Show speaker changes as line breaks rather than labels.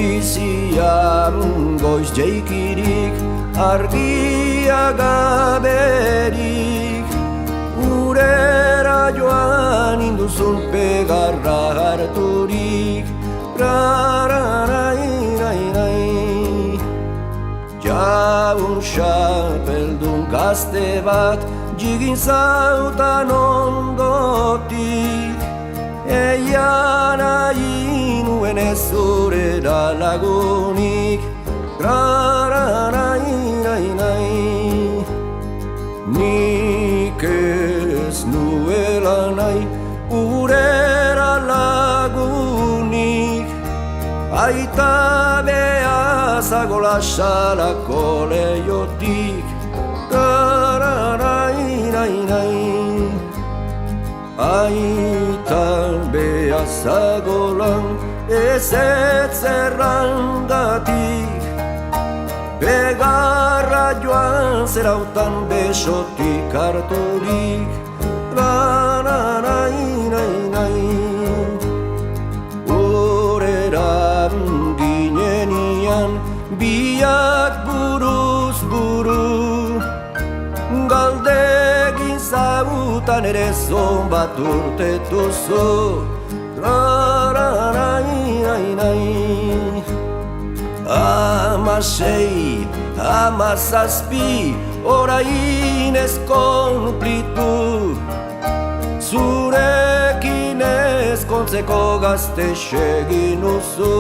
bizian goiz jeikirik, argia gaberik, urera joan induzun pegarra harturik, rararairai. Jaun xapeldun gazte bat jigin zautan ondotik, eian nahi nuen ez zurera lagunik, rararairai. Nik ez nuela nahi urera lagunik, aita behazago lasalako leiotik, rararairai. Aita behazago lan ez zerrangatik, pegarra joan zerautan besotik harturik, rararairai. Horera ginenian biak buruz buru, galdegin zautan ere zon bat urtetuzu, rararairai. 16, 17, orain ez konplitu, zurekin ezkontzeko gazte segin uzu.